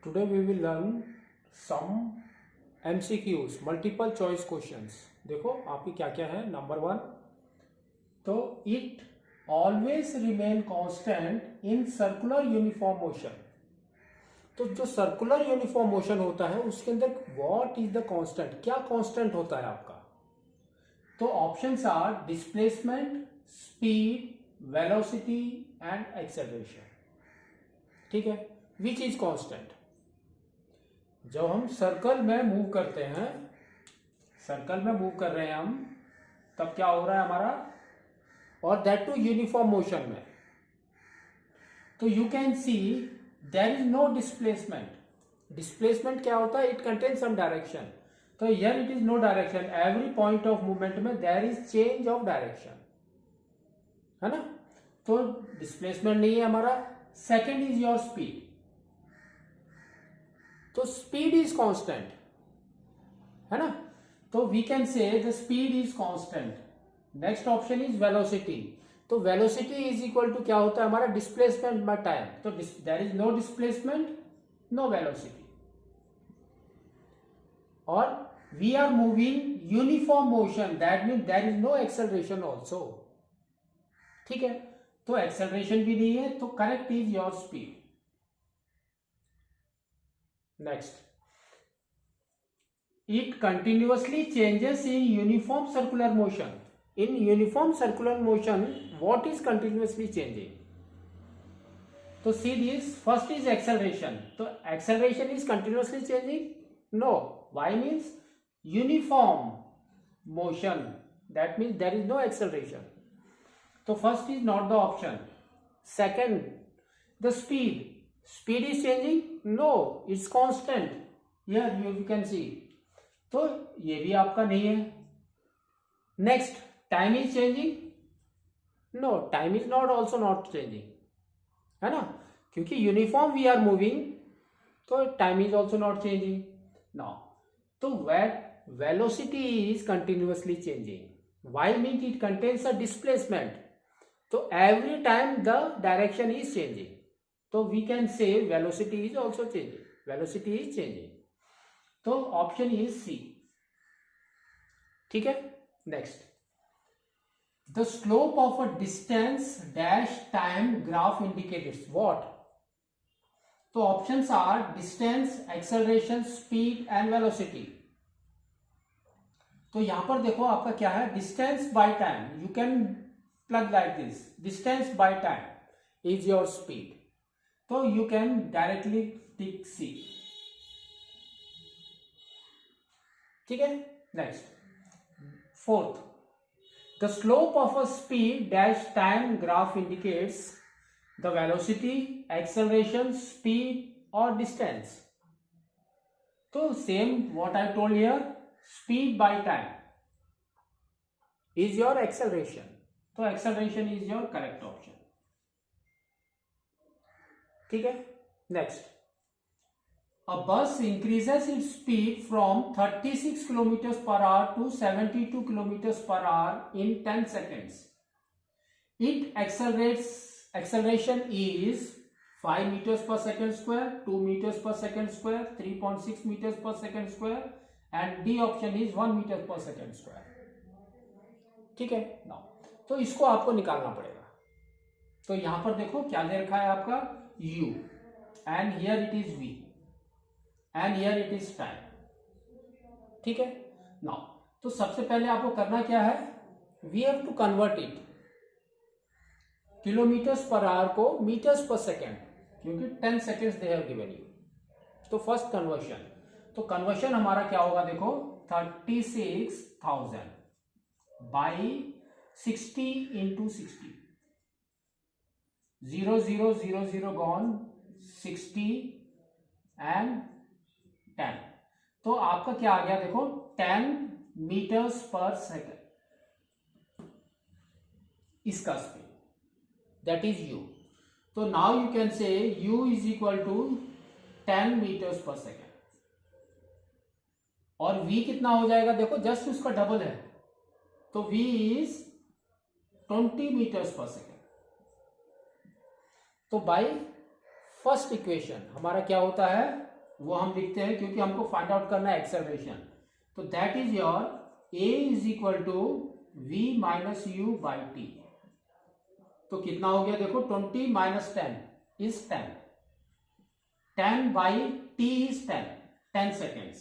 Today we will learn some MCQs, multiple choice questions. देखो आपकी क्या क्या है। नंबर 1, तो it always remain constant in circular uniform motion. तो जो सर्कुलर यूनिफॉर्म मोशन होता है उसके अंदर व्हाट इज द कांस्टेंट, क्या कांस्टेंट होता है आपका। तो options are displacement, speed, velocity and acceleration. ठीक है, विच इज कांस्टेंट। जब हम सर्कल में मूव करते हैं, सर्कल में मूव कर रहे हैं हम, तब क्या हो रहा है हमारा, और दैट टू यूनिफॉर्म मोशन में, तो you can see there is no displacement. Displacement क्या होता है, इट कंटेन सम डायरेक्शन। तो here it is no direction, every point of movement में there is change of direction, है ना। तो डिस्प्लेसमेंट नहीं है हमारा। Second is your speed. तो स्पीड इज कांस्टेंट, है ना। तो we can say the speed is constant. Next option is velocity. तो वेलोसिटी इज इक्वल टू क्या होता है हमारा, डिस्प्लेसमेंट बाय टाइम। तो there is no displacement, no velocity. और we are moving uniform motion, that mean there is no acceleration also. ठीक है, तो एक्सेलरेशन भी नहीं है, तो correct is your speed. Next, it continuously changes in uniform circular motion. In uniform circular motion, what is continuously changing? So see this, first is acceleration. So acceleration is continuously changing? No. Why means uniform motion. That means there is no acceleration. So first is not the option. Second, the speed. Speed is changing? No, it's constant. Here you can see. तो ये भी आपका नहीं है। Next, time is changing? No, time is not also not changing, है ना, क्योंकि uniform we are moving, तो time is also not changing. Now तो velocity is continuously changing. Why mean it contains a displacement. तो every time the direction is changing. तो we can say velocity is also changing, velocity is changing. तो option is C. ठीक है, next, the slope of a distance dash time graph indicates what. तो options are distance, acceleration, speed and velocity. तो यहां पर देखो आपका क्या है, distance by time. You can plug like this, distance by time is your speed. तो you can directly tick C. ठीक है, next, fourth, the slope of a speed dash time graph indicates the velocity, acceleration, speed or distance. तो same what I told here, speed by time is your acceleration. तो acceleration is your correct option. ठीक है, next, a bus increases its speed from 36 kilometre per hour to 72 kilometre per hour in 10 seconds. It acceleration is 5 meters per second square, 2 meters per second square, 3.6 meters per second square and D option is 1 meter per second square. ठीक है, now तो इसको आपको निकालना पड़ेगा। तो यहां पर देखो क्या दे रखा है आपका, u and here it is v and here it is time. ठीक है, नाउ तो सबसे पहले आपको करना क्या है, we have to convert it kilometres per hour को मीटर्स पर सेकेंड, क्योंकि 10 seconds they have given you. तो फर्स्ट कन्वर्शन, तो कन्वर्शन हमारा क्या होगा, देखो 36,000 बाई 60 इंटू 60, 0 0 0 0 गॉन, 60 एंड 10। तो आपका क्या आ गया, देखो 10 meters पर सेकेंड इसका स्पीड, दैट इज u। तो now you can say u is equal to 10 meters per second. और v कितना हो जाएगा, देखो जस्ट उसका डबल है, तो v is 20 meters per second. तो बाई फर्स्ट इक्वेशन हमारा क्या होता है, वो हम लिखते हैं क्योंकि हमको फाइंड आउट करना है एक्सेलरेशन। तो that is your a is equal to v minus u by t. तो कितना हो गया देखो, 20 minus 10 is 10, 10 by t is 10 seconds,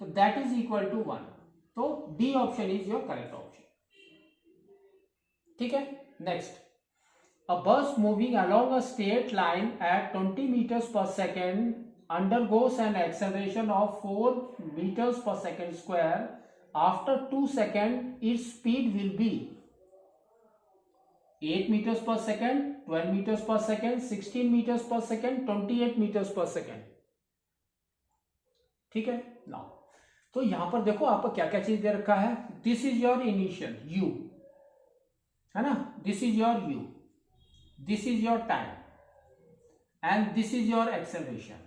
तो दैट इज इक्वल टू 1। तो D option is your correct option. ठीक है, next, a bus moving along a straight line at 20 meters per second undergoes an acceleration of 4 meters per second square. After 2 seconds, its speed will be 8 meters per second, 12 meters per second, 16 meters per second, 28 meters per second. ठीक है ना। तो यहां पर देखो आपको क्या क्या चीज दे रखा है। This is your initial u, है ना, this is your u, this is your time and this is your acceleration.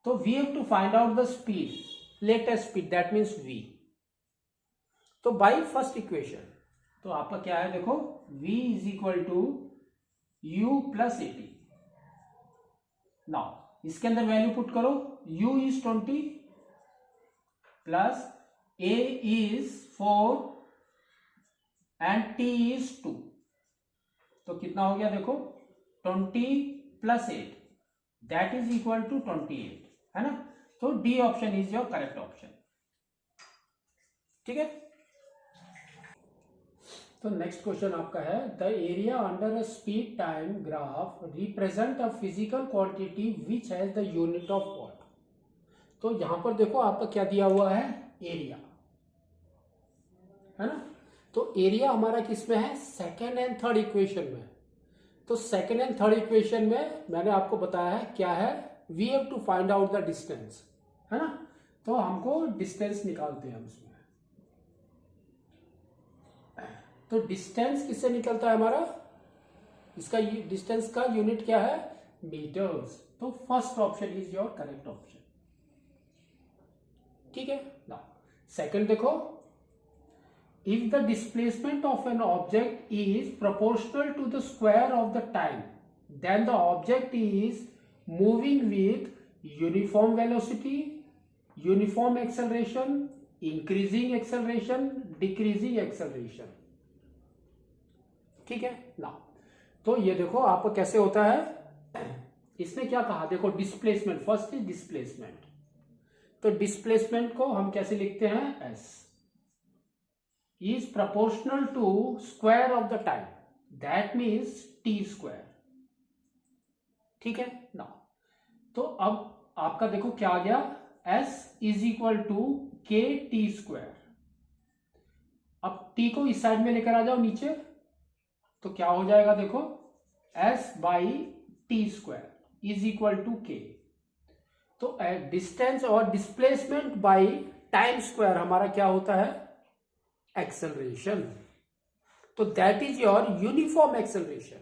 So we have to find out the speed, latest speed, that means v. तो by first equation तो आपका क्या है देखो, v is equal to u plus 80। now इसके अंदर value put करो, u is 20 plus a is 4 and t is 2। तो कितना हो गया देखो, 20 plus 8 that is equal to 28, है ना। तो D option is your correct option. ठीक है, तो नेक्स्ट क्वेश्चन आपका है, the area under a speed time graph represent a physical quantity which has the unit of what. तो यहां पर देखो आपका क्या दिया हुआ है, एरिया, है ना। तो एरिया हमारा किस में है, सेकेंड एंड थर्ड इक्वेशन में। तो सेकेंड एंड थर्ड इक्वेशन में मैंने आपको बताया है क्या है, we have to find out the distance, है ना। तो हमको डिस्टेंस निकालते हैं उसमें। तो डिस्टेंस किससे निकलता है हमारा, इसका डिस्टेंस का यूनिट क्या है, मीटर्स। तो first option is your correct option. ठीक है ना। सेकंड देखो, if the displacement of an object is proportional to the square of the time, then the object is moving with uniform velocity, uniform acceleration, increasing acceleration, decreasing acceleration। ठीक है ना। तो ये देखो आपको कैसे होता है, इसने क्या कहा देखो, डिस्प्लेसमेंट, फर्स्ट इज डिस्प्लेसमेंट। तो डिस्प्लेसमेंट को हम कैसे लिखते हैं, s is proportional to square of the time, that means t square। ठीक है ना। तो अब आपका देखो क्या आ गया, s इज इक्वल टू के टी स्क्वायर। अब t को इस साइड में लेकर आ जाओ नीचे, तो क्या हो जाएगा देखो, s by t square is equal to k. तो डिस्टेंस और डिस्प्लेसमेंट बाई टाइम स्क्वायर हमारा क्या होता है, एक्सेलरेशन। तो that is your uniform acceleration,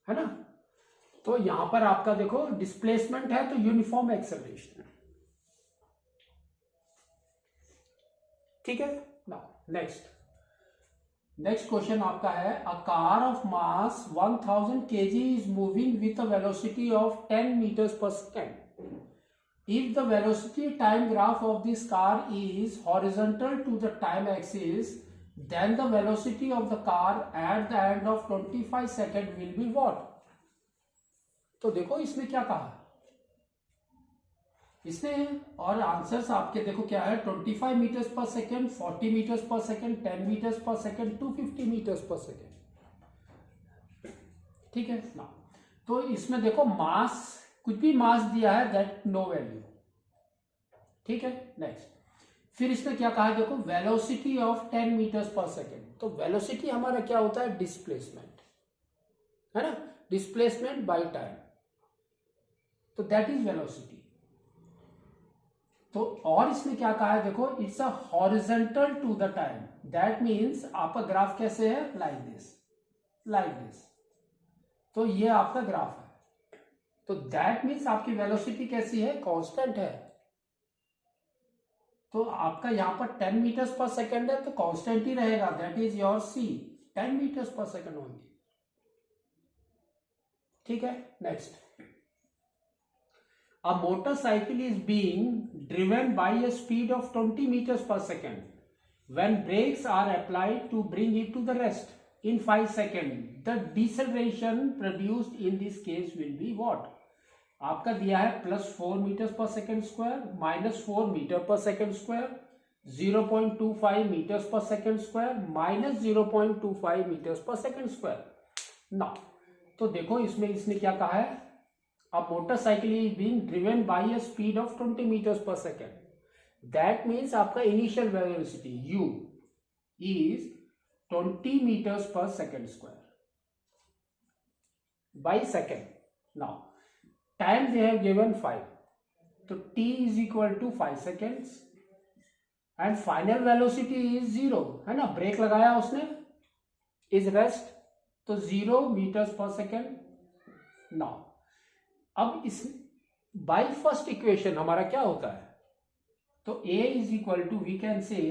है ना। तो यहां पर आपका देखो डिस्प्लेसमेंट है तो यूनिफॉर्म एक्सेलरेशन। ठीक है ना। नेक्स्ट क्वेश्चन आपका है, a car of mass 1000 kg is moving with a velocity of 10 meters per second। If the velocity time graph of this car is horizontal to the time axis, then the velocity of the car at the end of 25 seconds will be what? तो देखो इसने क्या कहा, इसने और answers आपके देखो क्या है, 25 meters per second, 40 meters per second, 10 meters per second, 250 meters per second। ठीक है ना। तो इसमें देखो मास, कुछ भी मास दिया है दैट नो वैल्यू। ठीक है, नेक्स्ट, फिर इसमें क्या कहा है देखो, velocity of 10 meters per second। तो वेलोसिटी हमारा क्या होता है, डिस्प्लेसमेंट, है ना, डिस्प्लेसमेंट बाय टाइम। तो दैट इज वेलोसिटी। तो और इसमें क्या कहा है देखो, it's a horizontal to the time, that means आपका ग्राफ कैसे है, लाइक दिस। तो ये आपका ग्राफ है। तो दैट मीन्स आपकी वेलोसिटी कैसी है, कांस्टेंट है। तो आपका यहां पर 10 meters per second है तो कांस्टेंट ही रहेगा, that is your C, 10 meters per second only. ठीक है, next, A motorcycle is being driven by a speed of 20 meters per second. When brakes are applied to bring it to the rest in 5 seconds, the deceleration produced in this case will be what? आपका दिया है +4 metre per second square, -4 metre per second square, 0.25 metres per second square, -0.25 metres per second square ना। तो देखो इसमें इसने क्या कहा है, a motorcycle is being driven by a speed of 20 metres per second. That means आपका initial velocity u is 20 meters per second square by second. Now time they have given 5, so t is equal to 5 seconds and final velocity is 0 है ना, break लगाया उसने, is rest, तो 0 meters per second. Now अब इस by first equation हमारा क्या होता है, तो a is equal to we can say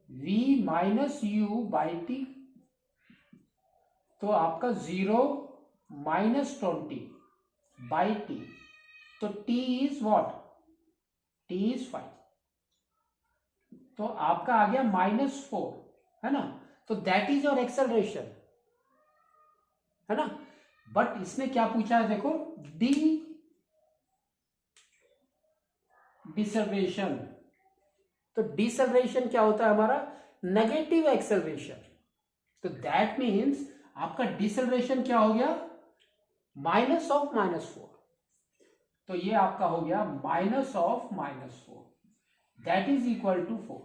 v minus u by t, तो आपका 0 माइनस 20 बाई टी, तो t is what, t is 5, तो आपका आ गया -4 है ना, तो दैट इज योर एक्सेलरेशन है ना। बट इसने क्या पूछा है देखो, डिसेलरेशन, तो डिसेलरेशन क्या होता है हमारा, नेगेटिव एक्सेलरेशन, तो दैट मीन्स आपका डिसेलरेशन क्या हो गया, -4, तो ये आपका हो गया -4, दैट इज इक्वल टू 4,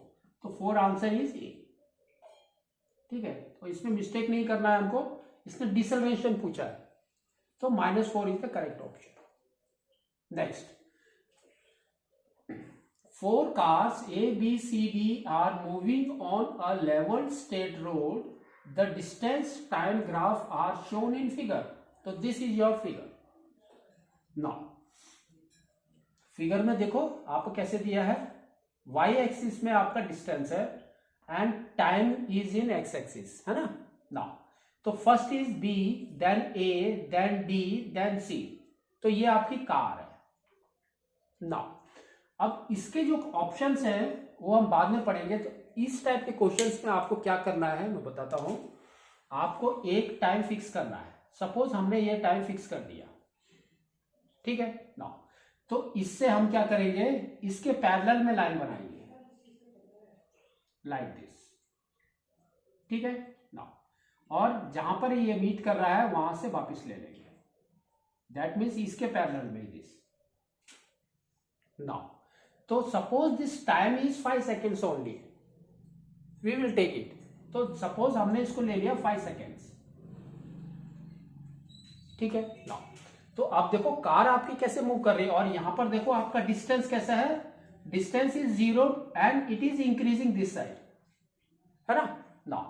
तो 4 आंसर इज ए। ठीक है, तो इसमें मिस्टेक नहीं करना है हमको, इसने डिसेलरेशन पूछा है, तो -4 is the correct option. Next, 4 cars A, B, C, D are moving on a level straight road. The distance time graph are shown in figure. तो this is your figure. Now, figure में देखो आपको कैसे दिया है, y axis में आपका distance है and time is in x axis है ना। Now, तो first is B, then A, then D, then C, तो ये आपकी कार है। Now, अब इसके जो ऑप्शंस हैं वो हम बाद में पढ़ेंगे, तो इस टाइप के क्वेश्चंस में आपको क्या करना है मैं बताता हूं। आपको एक टाइम फिक्स करना है, सपोज हमने ये टाइम फिक्स कर दिया, ठीक है ना, तो इससे हम क्या करेंगे, इसके पैरेलल में लाइन बनाएंगे लाइक दिस, ठीक है ना, और जहां पर ये मीट कर रहा है वहां से वापस ले लेंगे, दैट मीन्स इसके पैरेलल में दिस नाउ। तो suppose this time is 5 seconds only, we will take it, तो सपोज हमने इसको ले लिया 5 seconds, ठीक है ना। तो आप देखो कार आपकी कैसे मूव कर रही है, और यहां पर देखो आपका डिस्टेंस कैसा है, distance is 0 and it is increasing this side है ना।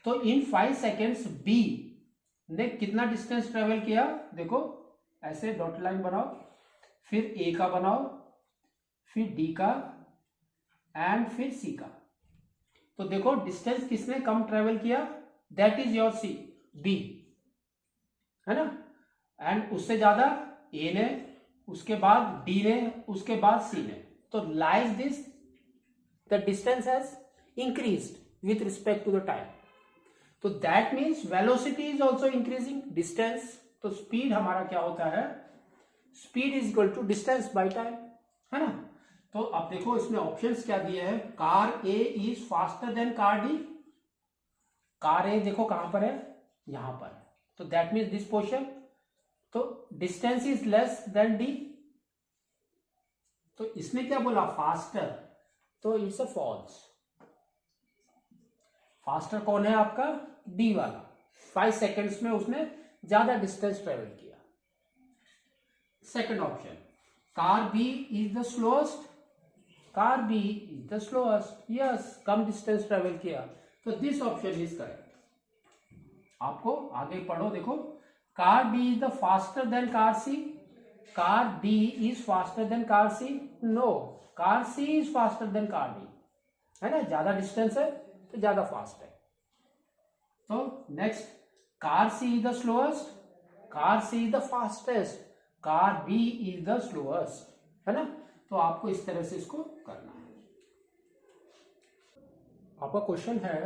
तो इन 5 seconds बी ने कितना डिस्टेंस ट्रेवल किया, देखो ऐसे डॉट लाइन बनाओ, फिर ए का बनाओ, फिर डी का एंड फिर सी का, तो देखो डिस्टेंस किसने कम ट्रेवल किया, that is your C, B है ना, एंड उससे ज्यादा ए ने, उसके बाद डी ने, उसके बाद सी ने, तो like this the distance has increased with respect to the time, तो that means velocity is also increasing distance, तो स्पीड हमारा क्या होता है, speed is equal to distance by time है ना। तो अब देखो इसमें ऑप्शंस क्या दिए हैं, car A is faster than car D, car A देखो कहां पर है, यहां पर, तो दैट मीन्स दिस पोर्शन, तो distance is less than D, तो इसने क्या बोला फास्टर, तो इट्स अ फॉल्स, फास्टर कौन है आपका, डी वाला, 5 seconds में उसने ज्यादा डिस्टेंस ट्रेवल किया। Second option, car B is the slowest, car B is the slowest, yes कम डिस्टेंस ट्रेवल किया, तो दिस ऑप्शन इज करेक्ट। आपको आगे पढ़ो, देखो car B is the faster than car C, car D is faster than car C, no car C is faster than car D है ना, ज्यादा डिस्टेंस है तो ज्यादा फास्ट है। तो next, car C is the slowest, car C is the fastest, car B is the slowest, है ना। तो आपको इस तरह से इसको करना है। आपका क्वेश्चन है,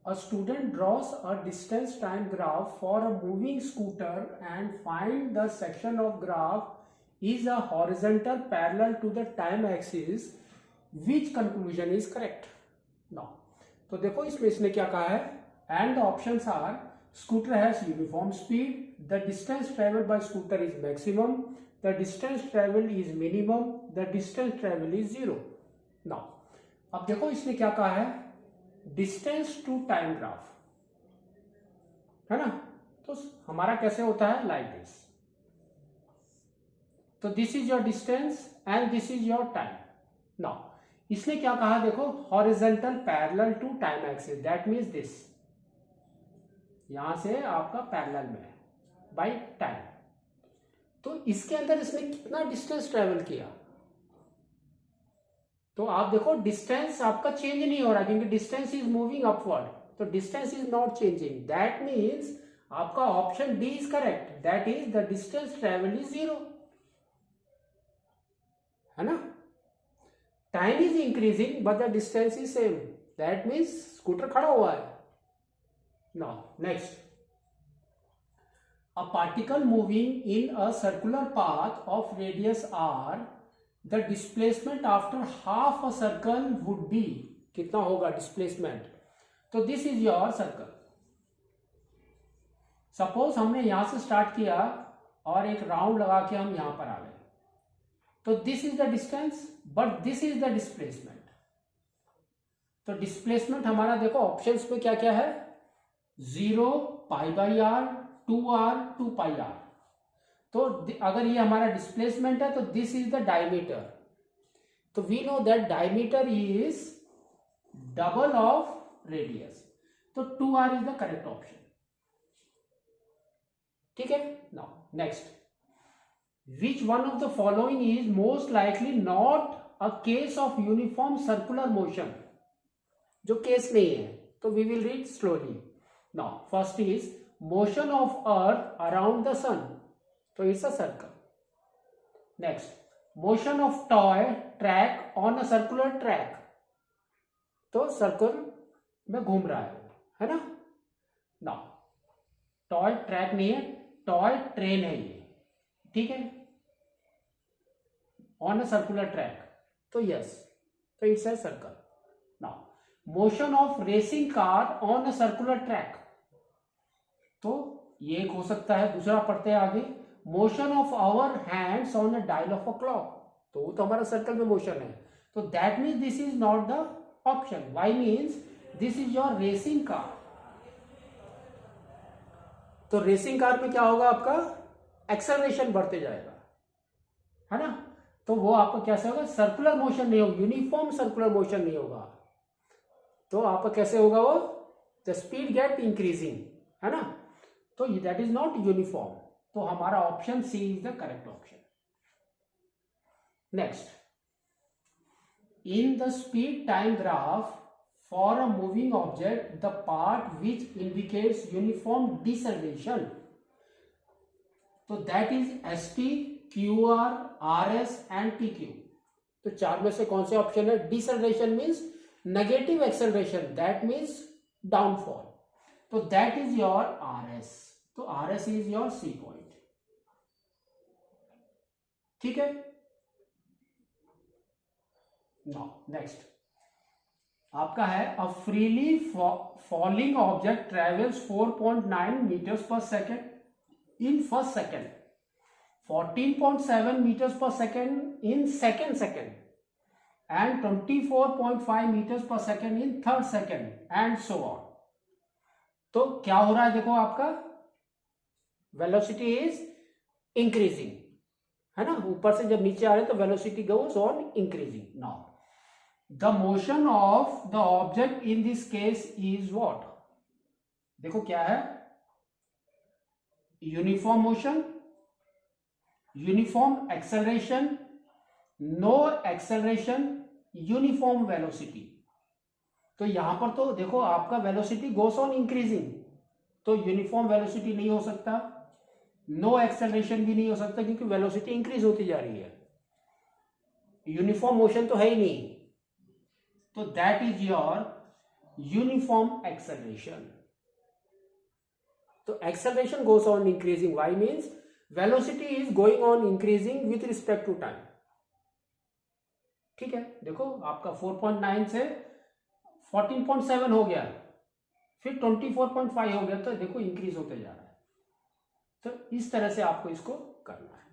a student draws a distance time graph for a moving scooter and find the section of graph is a horizontal parallel to the time axis, which conclusion is correct. Now तो देखो इसमें इसने क्या कहा है, and the options are scooter has uniform speed, the distance travelled by scooter is maximum, the distance travelled is minimum, the distance travelled is zero. Now अब देखो इसने क्या कहा है, डिस्टेंस टू टाइम ग्राफ, है ना। तो हमारा कैसे होता है, लाइक दिस। तो this is your distance and this is your time. Now इसने क्या कहा, देखो horizontal parallel to time axis, that means this, यहां से आपका पैरेलल में बाय टाइम। तो इसके अंदर इसने कितना डिस्टेंस ट्रेवल किया, तो आप देखो डिस्टेंस आपका चेंज नहीं हो रहा क्योंकि डिस्टेंस इज मूविंग अपवर्ड, तो distance is not changing, that means आपका option D is correct, that is the distance travel is zero, है ना। Time is increasing but the distance is same, that means scooter खड़ा हुआ है। Now next, a particle moving in a circular path of radius R, the displacement after half a circle would be, कितना होगा displacement. तो this is your circle. Suppose हमने यहां से start किया और एक राउंड लगा के हम यहां पर आ गए, तो this is the distance but this is the displacement. तो डिस्प्लेसमेंट हमारा देखो ऑप्शंस में क्या क्या है, 0, pi by R, 2r, 2 pi R. तो अगर ये हमारा डिस्प्लेसमेंट है तो दिस इज द डायमीटर, तो we know that diameter is double of radius, तो 2r is the correct option. ठीक है। Now next, which one of the following is most likely not a case of uniform circular motion, जो case नहीं है, तो we will read slowly. Now first is motion of earth around the sun, तो it's a circle. Next, motion of toy track on a circular track, तो circle में घूम रहा है ना। नाउ टॉय ट्रैक नहीं है, टॉय ट्रेन है ये, ठीक है, ऑन अ सर्कुलर ट्रैक, तो यस, तो it's a circle. Now motion of racing car on a circular track, तो ये एक हो सकता है। दूसरा पढ़ते हैं आगे, motion of hour hands on a dial of a clock, तो वो तो हमारा सर्कल में मोशन है, तो that means this is not the option. Why means this is your racing car, तो रेसिंग कार में क्या होगा, आपका एक्सेलरेशन बढ़ते जाएगा, है ना। तो वो आपका कैसे होगा, सर्कुलर मोशन नहीं होगा, यूनिफॉर्म सर्कुलर मोशन नहीं होगा, तो आपका कैसे होगा वो, द स्पीड गेट इंक्रीजिंग, है ना। तो दैट इज नॉट यूनिफॉर्म, तो हमारा option C is the correct option. Next, in the speed time graph for a moving object the part which indicates uniform deceleration, तो that is S T, Q R, R S and T Q. तो चार में से कौन से option है, deceleration means negative acceleration, that means downfall, तो that is your R S, तो R S is your C point. ठीक है। नाउ नेक्स्ट आपका है, a freely falling object travels 4.9 metres per second in first second, 14.7 meters per second in second second, and 24.5 meters per second in third second, and so on. तो क्या हो रहा है, देखो आपका वेलोसिटी इज इंक्रीजिंग, है ना, ऊपर से जब नीचे आ रहे हैं तो velocity goes on increasing. Now the motion of the object in this case is what, देखो क्या है, uniform motion, uniform acceleration, no acceleration, uniform velocity. तो यहां पर तो देखो आपका वेलोसिटी गोस ऑन इंक्रीजिंग, तो यूनिफॉर्म वेलोसिटी नहीं हो सकता, नो एक्सेलरेशन भी नहीं हो सकता क्योंकि वेलोसिटी इंक्रीज होती जा रही है, यूनिफॉर्म मोशन तो है ही नहीं, तो that is your uniform acceleration. तो acceleration गोes on increasing, y means velocity is going on increasing with respect to time। ठीक है, देखो आपका 4.9 से 14.7 हो गया, फिर 24.5 हो गया, तो देखो इंक्रीज होते जा रहा है। तो इस तरह से आपको इसको करना है।